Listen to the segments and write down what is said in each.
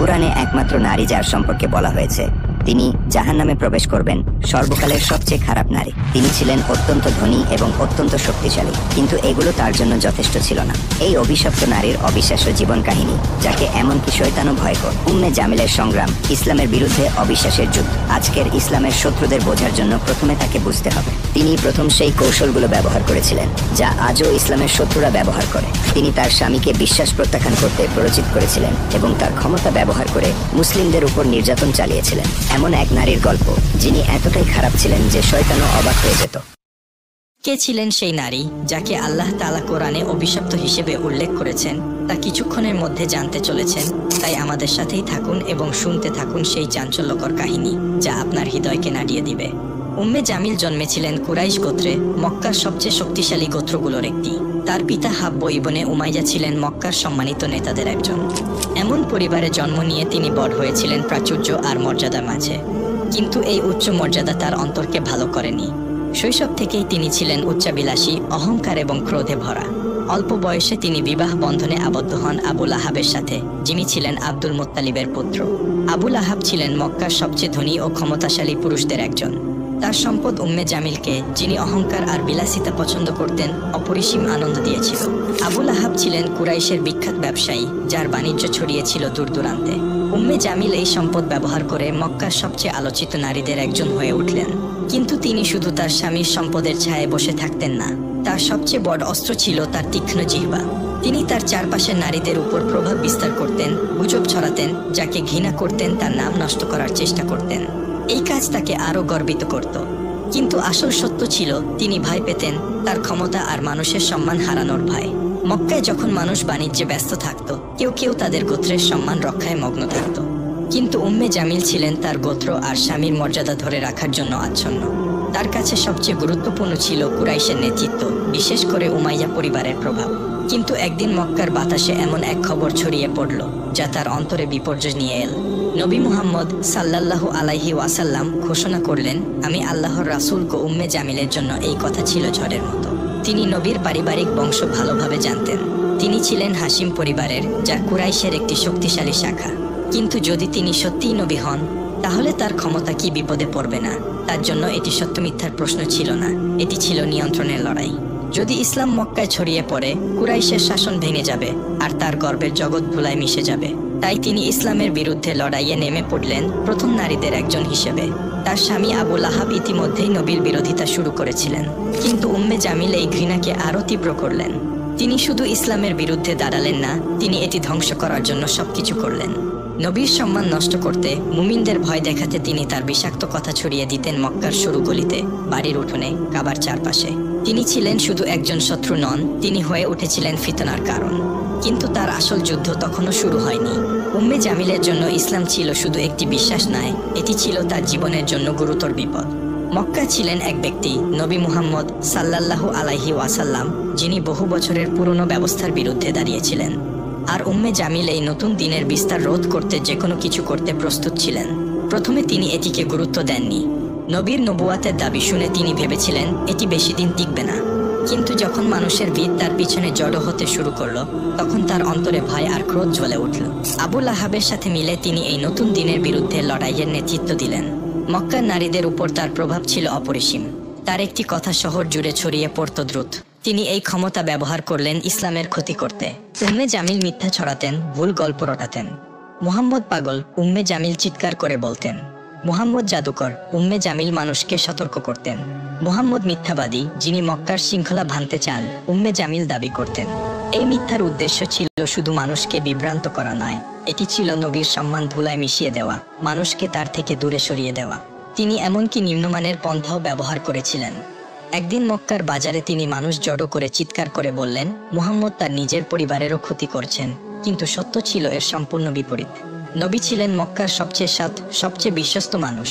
কুরআনে একমাত্র নারী যার সম্পর্কে বলা হয়েছে তিনি জাহান্নামে প্রবেশ করবেন, সর্বকালের সবচেয়ে খারাপ নারী। তিনি ছিলেন অত্যন্ত ধনী এবং অত্যন্ত শক্তিশালী, কিন্তু এগুলো তার জন্য যথেষ্ট ছিল না। এই অভিশপ্ত নারীর অবিশ্বাস্য জীবন কাহিনী, যাকে এমনকি শয়তানও ভয় করে। উম্মে জামিলের সংগ্রাম, ইসলামের বিরুদ্ধে অবিশ্বাসের যুদ্ধ। আজকের ইসলামের শত্রুদের বোঝার জন্য প্রথমে তাকে বুঝতে হবে। তিনি প্রথম সেই কৌশলগুলো ব্যবহার করেছিলেন যা আজও ইসলামের শত্রুরা ব্যবহার করে। তিনি তার স্বামীকে বিশ্বাস প্রত্যাখ্যান করতে প্ররোচিত করেছিলেন এবং তার ক্ষমতা ব্যবহার করে মুসলিমদের উপর নির্যাতন চালিয়েছিলেন। এমন এক নারীর গল্প যিনি এতটাই খারাপ ছিলেন যে শয়তানও অবাক হয়ে যেত। কে ছিলেন সেই নারী যাকে আল্লাহ তাআলা কোরআনে অভিশপ্ত হিসেবে উল্লেখ করেছেন তা কিছুক্ষণের মধ্যে জানতে চলেছেন। তাই আমাদের সাথেই থাকুন এবং শুনতে থাকুন সেই চাঞ্চল্যকর কাহিনী যা আপনার হৃদয়কে নাড়িয়ে দিবে। উম্মে জামিল জন্মেছিলেন কুরাইশ গোত্রে, মক্কার সবচেয়ে শক্তিশালী গোত্রগুলোর একটি। তার পিতা হাব্ব ইবনে উমাইয়া ছিলেন মক্কার সম্মানিত নেতাদের একজন। এমন পরিবারে জন্ম নিয়ে তিনি বড় হয়েছিলেন প্রাচুর্য আর মর্যাদার মাঝে, কিন্তু এই উচ্চ মর্যাদা তার অন্তরকে ভালো করেনি। শৈশব থেকেই তিনি ছিলেন উচ্চাবিলাসী, অহংকার এবং ক্রোধে ভরা। অল্প বয়সে তিনি বিবাহ বন্ধনে আবদ্ধ হন আবুল আহাবের সাথে, যিনি ছিলেন আব্দুল মুত্তালিবের পুত্র। আবুল আহাব ছিলেন মক্কার সবচেয়ে ধনী ও ক্ষমতাশালী পুরুষদের একজন। তার সম্পদ উম্মে জামিলকে, যিনি অহংকার আর বিলাসিতা পছন্দ করতেন, অপরিসীম আনন্দ দিয়েছিল। আবুল আহাব ছিলেন কুরাইশের বিখ্যাত ব্যবসায়ী, যার বাণিজ্য ছড়িয়েছিল দূর দূরান্তে। উম্মে জামিল এই সম্পদ ব্যবহার করে মক্কার সবচেয়ে আলোচিত নারীদের একজন হয়ে উঠলেন। কিন্তু তিনি শুধু তার স্বামীর সম্পদের ছায়ায় বসে থাকতেন না। তার সবচেয়ে বড় অস্ত্র ছিল তার তীক্ষ্ণ জিহ্বা। তিনি তার চারপাশের নারীদের উপর প্রভাব বিস্তার করতেন, গুজব ছড়াতেন, যাকে ঘৃণা করতেন তার নাম নষ্ট করার চেষ্টা করতেন। এই কাজ তাকে আরো গর্বিত করত, কিন্তু আসল সত্য ছিল তিনি ভয় পেতেন, তার ক্ষমতা আর মানুষের সম্মান হারানোর ভয়। মক্কায় যখন মানুষ বাণিজ্যে ব্যস্ত থাকত, কেউ কেউ তাদের গোত্রের সম্মান রক্ষায় মগ্ন থাকত, কিন্তু উম্মে জামিল ছিলেন তার গোত্র আর স্বামীর মর্যাদা ধরে রাখার জন্য আচ্ছন্ন। তার কাছে সবচেয়ে গুরুত্বপূর্ণ ছিল কুরাইশের নেতৃত্ব, বিশেষ করে উমাইয়া পরিবারের প্রভাব। কিন্তু একদিন মক্কার বাতাসে এমন এক খবর ছড়িয়ে পড়ল যা তার অন্তরে বিপর্যয় নিয়ে এল। নবী মুহাম্মদ সাল্লাল্লাহু আলাইহি ওয়াসাল্লাম ঘোষণা করলেন, আমি আল্লাহর রাসূল। উম্মে জামিলের জন্য এই কথা ছিল ঝড়ের মতো। তিনি নবীর পারিবারিক বংশ ভালোভাবে জানতেন। তিনি ছিলেন হাশিম পরিবারের, যা কুরাইশের একটি শক্তিশালী শাখা। কিন্তু যদি তিনি সত্যিই নবী হন, তাহলে তার ক্ষমতা কি বিপদে পড়বে না? তার জন্য এটি সত্য মিথ্যার প্রশ্ন ছিল না, এটি ছিল নিয়ন্ত্রণের লড়াই। যদি ইসলাম মক্কায় ছড়িয়ে পড়ে, কুরাইশের শাসন ভেঙে যাবে আর তার গর্বের জগৎ ধুলায় মিশে যাবে। তাই তিনি ইসলামের বিরুদ্ধে লড়াইয়ে নেমে পড়লেন প্রথম নারীদের একজন হিসেবে। তার স্বামী আবুল আহাব ইতিমধ্যেই নবীর বিরোধিতা শুরু করেছিলেন, কিন্তু উম্মে জামিল এই ঘৃণাকে আরো তীব্র করলেন। তিনি শুধু ইসলামের বিরুদ্ধে দাঁড়ালেন না, তিনি এটি ধ্বংস করার জন্য সবকিছু করলেন। নবীর সম্মান নষ্ট করতে, মুমিনদের ভয় দেখাতে তিনি তার বিষাক্ত কথা ছড়িয়ে দিতেন মক্কার সরু গলিতে, বাড়ির উঠোনে, কাবার চারপাশে। তিনি ছিলেন শুধু একজন শত্রু নন, তিনি হয়ে উঠেছিলেন ফিতনার কারণ। কিন্তু তার আসল যুদ্ধ তখনও শুরু হয়নি। উম্মে জামিলের জন্য ইসলাম ছিল শুধু একটি বিশ্বাস নয়, এটি ছিল তার জীবনের জন্য গুরুতর বিপদ। মক্কা ছিলেন এক ব্যক্তি, নবী মুহাম্মদ সাল্লাল্লাহু আলাইহি ওয়াসাল্লাম, যিনি বহু বছরের পুরনো ব্যবস্থার বিরুদ্ধে দাঁড়িয়েছিলেন। আর উম্মে জামিল এই নতুন দিনের বিস্তার রোধ করতে যে কোনো কিছু করতে প্রস্তুত ছিলেন। প্রথমে তিনি এটিকে গুরুত্ব দেননি। নবীর নবুয়াতের দাবি শুনে তিনি ভেবেছিলেন এটি বেশি দিন টিকবে না। কিন্তু যখন মানুষের ভিড় তার পিছনে জড়ো হতে শুরু করলো, তখন তার অন্তরে ভয় আর ক্রোধ জ্বলে উঠল। আবুল আহাবের সাথে মিলে তিনি এই নতুন দিনের বিরুদ্ধে লড়াইয়ের নেতৃত্ব দিলেন। মক্কার নারীদের উপর তার প্রভাব ছিল অপরিসীম। তার একটি কথা শহর জুড়ে ছড়িয়ে পড়ত দ্রুত। তিনি এই ক্ষমতা ব্যবহার করলেন ইসলামের ক্ষতি করতে। উম্মে জামিল মিথ্যা ছড়াতেন, ভুল গল্প রটাতেন। মুহাম্মদ পাগল, উম্মে জামিল চিৎকার করে বলতেন। মুহাম্মদ জাদুকর, উম্মে জামিল মানুষকে সতর্ক করতেন। মুহাম্মদ মিথ্যাবাদী, যিনি মক্কার শৃঙ্খলা ভাঙতে চান, উম্মে জামিল দাবি করতেন। এই মিথ্যার উদ্দেশ্য ছিল শুধু মানুষকে বিভ্রান্ত করা নয়, এটি ছিল নবীর সম্মান ধুলায় মিশিয়ে দেওয়া, মানুষকে তার থেকে দূরে সরিয়ে দেওয়া। তিনি এমনকি নিম্নমানের পন্থাও ব্যবহার করেছিলেন। একদিন মক্কার বাজারে তিনি মানুষ জড়ো করে চিৎকার করে বললেন, মুহাম্মদ তার নিজের পরিবারেরও ক্ষতি করছেন। কিন্তু সত্য ছিল এর সম্পূর্ণ বিপরীত। নবী ছিলেন মক্কার সবচেয়ে সৎ, সবচেয়ে বিশ্বস্ত মানুষ।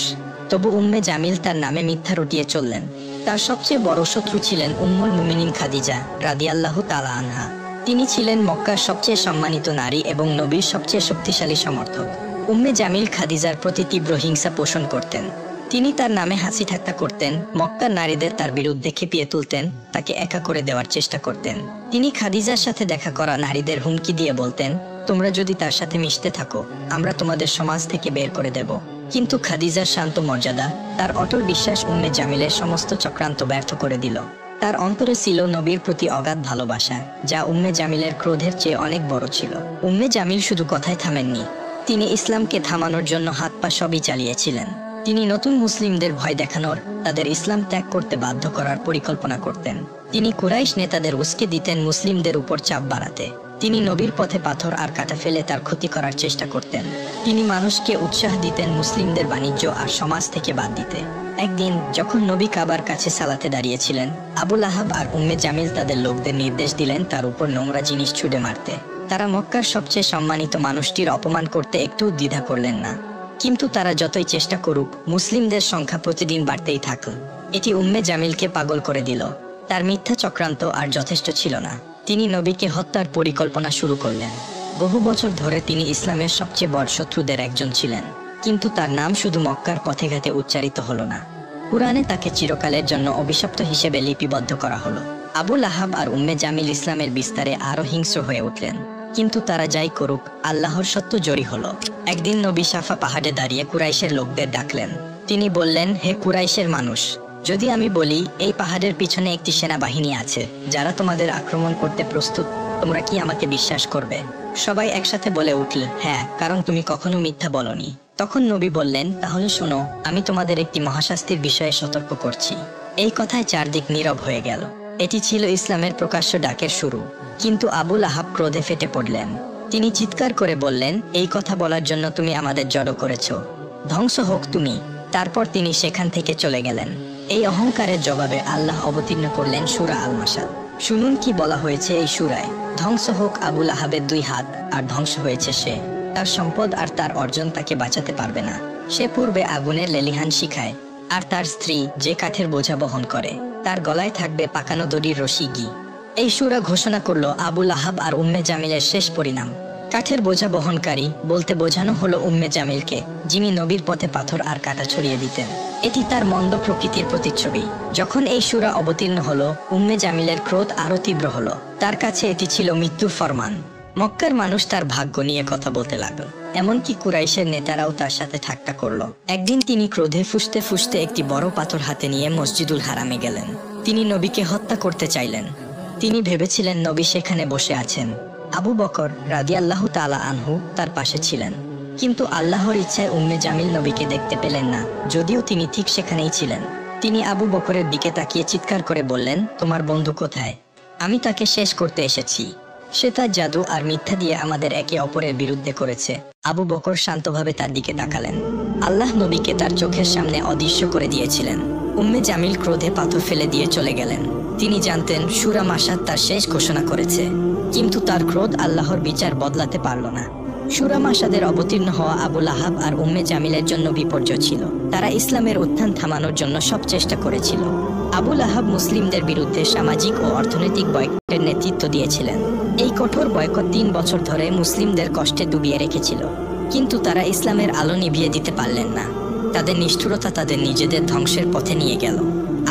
তবু উম্মে জামিল তার নামে মিথ্যা রটিয়ে চললেন। তার সবচেয়ে বড় শত্রু ছিলেন উম্মুল মুমিনিন খাদিজা রাদিয়াল্লাহু তাআলা আনহা। তিনি ছিলেন মক্কার সবচেয়ে সম্মানিত নারী এবং নবীর সবচেয়ে শক্তিশালী সমর্থক। উম্মে জামিল খাদিজার প্রতি তীব্র হিংসা পোষণ করতেন। তিনি তার নামে হাসি ঠাট্টা করতেন, মক্কার নারীদের তার বিরুদ্ধে খেপিয়ে তুলতেন, তাকে একা করে দেওয়ার চেষ্টা করতেন। তিনি খাদিজার সাথে দেখা করা নারীদের হুমকি দিয়ে বলতেন, তোমরা যদি তার সাথে মিশতে থাকো আমরা তোমাদের সমাজ থেকে বের করে দেব। কিন্তু খাদিজার শান্ত মর্যাদা, তার অটল বিশ্বাস উম্মে জামিলের সমস্ত চক্রান্ত ব্যর্থ করে দিল। তার অন্তরে ছিল নবীর প্রতি অগাধ ভালোবাসা, যা উম্মে জামিলের ক্রোধের চেয়ে অনেক বড় ছিল। উম্মে জামিল শুধু কথায় থামেননি, তিনি ইসলামকে থামানোর জন্য হাত পা সবই চালিয়েছিলেন। তিনি নতুন মুসলিমদের ভয় দেখানোর, তাদের ইসলাম ত্যাগ করতে বাধ্য করার পরিকল্পনা করতেন। তিনি কুরাইশ নেতাদের উস্কে দিতেন মুসলিমদের উপর চাপ বাড়াতে। তিনি নবীর পথে পাথর আর কাঁটা ফেলে তার ক্ষতি করার চেষ্টা করতেন। তিনি মানুষকে উৎসাহ দিতেন মুসলিমদের বাণিজ্য আর সমাজ থেকে বাদ দিতে। একদিন যখন নবী কাবার কাছে সালাতে দাঁড়িয়েছিলেন, আবু লাহাব আর উম্মে জামিল তাদের লোকদের নির্দেশ দিলেন তার উপর নোংরা জিনিস ছুঁড়ে মারতে। তারা মক্কার সবচেয়ে সম্মানিত মানুষটির অপমান করতে একটু দ্বিধা করলেন না। কিন্তু তারা যতই চেষ্টা করুক, মুসলিমদের সংখ্যা প্রতিদিন বাড়তেই থাকল। এটি উম্মে জামিলকে পাগল করে দিল। তার মিথ্যা চক্রান্ত আর যথেষ্ট ছিল না, তিনি নবীকে হত্যার পরিকল্পনা শুরু করলেন। বহু বছর ধরে তিনি ইসলামের সবচেয়ে বড় শত্রুদের একজন ছিলেন, কিন্তু তার নাম শুধু মক্কার পথে ঘাটে উচ্চারিত হলো না, কুরআনে তাকে চিরকালের জন্য অভিশপ্ত হিসেবে লিপিবদ্ধ করা হলো। আবু লাহাব আর উম্মে জামিল ইসলামের বিস্তারে আরো হিংস্র হয়ে উঠলেন। কিন্তু তারা যাই করুক, আল্লাহর সত্য জয়ী হলো। একদিন নবী সাফা পাহাড়ে দাঁড়িয়ে কুরাইশের লোকদের ডাকলেন। তিনি বললেন, হে কুরাইশের মানুষ, যদি আমি বলি এই পাহাড়ের পিছনে একটি সেনাবাহিনী আছে যারা তোমাদের আক্রমণ করতে প্রস্তুত, তোমরা কি আমাকে বিশ্বাস করবে? সবাই একসাথে বলে উঠল, হ্যাঁ, কারণ তুমি কখনো মিথ্যা বলনি। তখন নবী বললেন, তাহলে শোনো, আমি তোমাদের একটি মহাশাস্তির বিষয়ে সতর্ক করছি। এই কথায় চারদিক নীরব হয়ে গেল। এটি ছিল ইসলামের প্রকাশ্য ডাকের শুরু। কিন্তু আবু লাহাব ক্রোধে ফেটে পড়লেন। তিনি চিৎকার করে বললেন, এই কথা বলার জন্য তুমি আমাদের জড়ো করেছ, ধ্বংস হোক তুমি। তারপর তিনি সেখান থেকে চলে গেলেন। এই অহংকারের জবাবে আল্লাহ অবতীর্ণ করলেন সূরা আল মাসাদ। শুনুন কি বলা হয়েছে এই সূরায়। ধ্বংস হোক আবু লাহাবের 2 হাত, আর ধ্বংস হয়েছে সে। তার সম্পদ আর তার অর্জন তাকে বাঁচাতে পারবে না। সে পূর্বে আগুনের লেলিহান শিখায়, আর তার স্ত্রী যে কাঠের বোঝা বহন করে, তার গলায় থাকবে পাকানো দড়ির রশি ঘি। এই সূরা ঘোষণা করলো আবু লাহাব আর উম্মে জামিলের শেষ পরিণাম। কাঠের বোঝা বহনকারী বলতে বোঝানো হলো উম্মে জামিলকে, যিনি নবীর পথে পাথর আর কাঁটা ছড়িয়ে দিতেন। এটি তার মন্দ প্রকৃতির প্রতিচ্ছবি। যখন এই সূরা অবতীর্ণ হলো, উম্মে জামিলের ক্রোধ আরো তীব্র হলো। তার কাছে এটি ছিল মৃত্যুর ফরমান। মক্কার মানুষ তার ভাগ্য নিয়ে কথা বলতে লাগলো। এমনকি কুরাইশের নেতারাও তার সাথে ঠাট্টা করলো। একদিন তিনি ক্রোধে ফুঁসতে ফুঁসতে একটি বড় পাথর হাতে নিয়ে মসজিদুল হারামে গেলেন। তিনি নবীকে হত্যা করতে চাইলেন। তিনি ভেবেছিলেন নবী সেখানে বসে আছেন। আবু বকর রাদিয়াল্লাহু তাআলা আনহু তার পাশে ছিলেন। কিন্তু আল্লাহর ইচ্ছায় উম্মে জামিল নবীকে দেখতে পেলেন না, যদিও তিনি ঠিক সেখানেই ছিলেন। তিনি আবু বকরের দিকে তাকিয়ে চিৎকার করে বললেন, তোমার বন্ধু কোথায়? আমি তাকে শেষ করতে এসেছি। সে তার জাদু আর মিথ্যা দিয়ে আমাদের একে অপরের বিরুদ্ধে করেছে। আবু বকর শান্তভাবে তার দিকে তাকালেন। আল্লাহ নবীকে তার চোখের সামনে অদৃশ্য করে দিয়েছিলেন। উম্মে জামিল ক্রোধে পাথর ফেলে দিয়ে চলে গেলেন। তিনি জানতেন সূরা মাসাদ তার শেষ ঘোষণা করেছে, কিন্তু তার ক্রোধ আল্লাহর বিচার বদলাতে পারল না। সূরা মাসাদের অবতীর্ণ হওয়া আবু লাহাব আর উম্মে জামিলের জন্য বিপর্যয় ছিল। তারা ইসলামের উত্থান থামানোর জন্য সব চেষ্টা করেছিল। আবু লাহাব মুসলিমদের বিরুদ্ধে সামাজিক ও অর্থনৈতিক বয়কটের নেতৃত্ব দিয়েছিলেন। এই কঠোর বয়কট 3 বছর ধরে মুসলিমদের কষ্টে ডুবিয়ে রেখেছিল। কিন্তু তারা ইসলামের আলো নিভিয়ে দিতে পারলেন না। তাদের নিষ্ঠুরতা তাদের নিজেদের ধ্বংসের পথে নিয়ে গেল।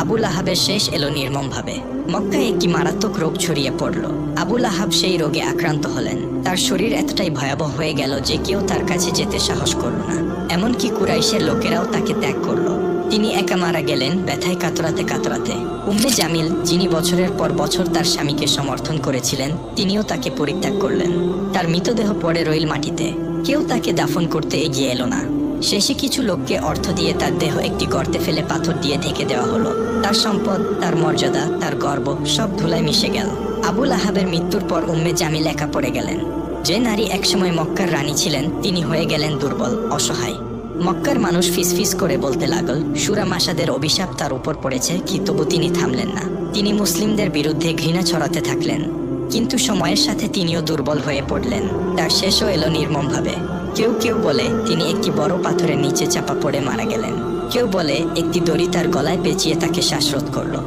আবু লাহাবের শেষ এলো নির্মমভাবে। মক্কায় একটি মারাত্মক রোগ ছড়িয়ে পড়ল। আবু লাহাব সেই রোগে আক্রান্ত হলেন। তার শরীর এতটাই ভয়াবহ হয়ে গেল যে কেউ তার কাছে যেতে সাহস করল না। এমনকি কুরাইশের লোকেরাও তাকে ত্যাগ করল। তিনি একা মারা গেলেন, ব্যথায় কাতরাতে কাতরাতে। উম্মে জামিল, যিনি বছরের পর বছর তার স্বামীকে সমর্থন করেছিলেন, তিনিও তাকে পরিত্যাগ করলেন। তার মৃতদেহ পড়ে রইল মাটিতে। কেউ তাকে দাফন করতে এগিয়ে এলো না। শেষে কিছু লোককে অর্থ দিয়ে তার দেহ একটি গর্তে ফেলে পাথর দিয়ে ঢেকে দেওয়া হলো। তার সম্পদ, তার মর্যাদা, তার গর্ব সব ধুলায় মিশে গেল। আবু লাহাবের মৃত্যুর পর উম্মে জামিল একা পড়ে গেলেন। যে নারী একসময় মক্কার রানী ছিলেন, তিনি হয়ে গেলেন দুর্বল, অসহায়। মক্কার মানুষ ফিসফিস করে বলতে লাগল, সূরা মাসাদের অভিশাপ তার উপর পড়েছে, কি তবু তিনি থামলেন না। তিনি মুসলিমদের বিরুদ্ধে ঘৃণা ছড়াতে থাকলেন। কিন্তু সময়ের সাথে তিনিও দুর্বল হয়ে পড়লেন। তার শেষও এলো নির্মমভাবে। কেউ কেউ বলে তিনি একটি বড় পাথরের নিচে চাপা পড়ে মারা গেলেন। কেউ বলে একটি দড়ি তার গলায় পেঁচিয়ে তাকে শ্বাসরোধ করলো।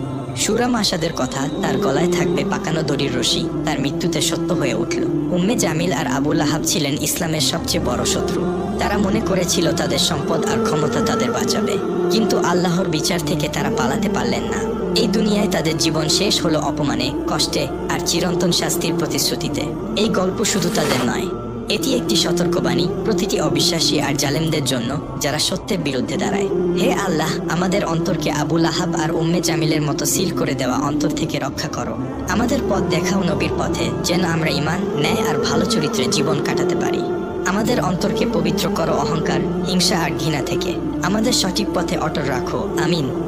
সূরা মাসাদের কথা, তার গলায় থাকবে পাকানো দড়ির রশি, তার মৃত্যুতে সত্য হয়ে উঠল। উম্মে জামিল আর আবু লাহাব ছিলেন ইসলামের সবচেয়ে বড় শত্রু। তারা মনে করেছিল তাদের সম্পদ আর ক্ষমতা তাদের বাঁচাবে, কিন্তু আল্লাহর বিচার থেকে তারা পালাতে পারলেন না। এই দুনিয়ায় তাদের জীবন শেষ হলো অপমানে, কষ্টে আর চিরন্তন শাস্তির প্রতিশ্রুতিতে। এই গল্প শুধু তাদের নয়, এটি একটি সতর্কবাণী প্রতিটি অবিশ্বাসী আর জালেমদের জন্য যারা সত্যের বিরুদ্ধে দাঁড়ায়। হে আল্লাহ, আমাদের অন্তরকে আবু লাহাব আর উম্মে জামিলের মতো সিল করে দেওয়া অন্তর থেকে রক্ষা করো। আমাদের পথ দেখাও নবীর পথে, যেন আমরা ঈমান, ন্যায় আর ভালো চরিত্রে জীবন কাটাতে পারি। আমাদের অন্তরকে পবিত্র করো অহংকার, হিংসা আর ঘৃণা থেকে। আমাদের সঠিক পথে অটল রাখো। আমিন।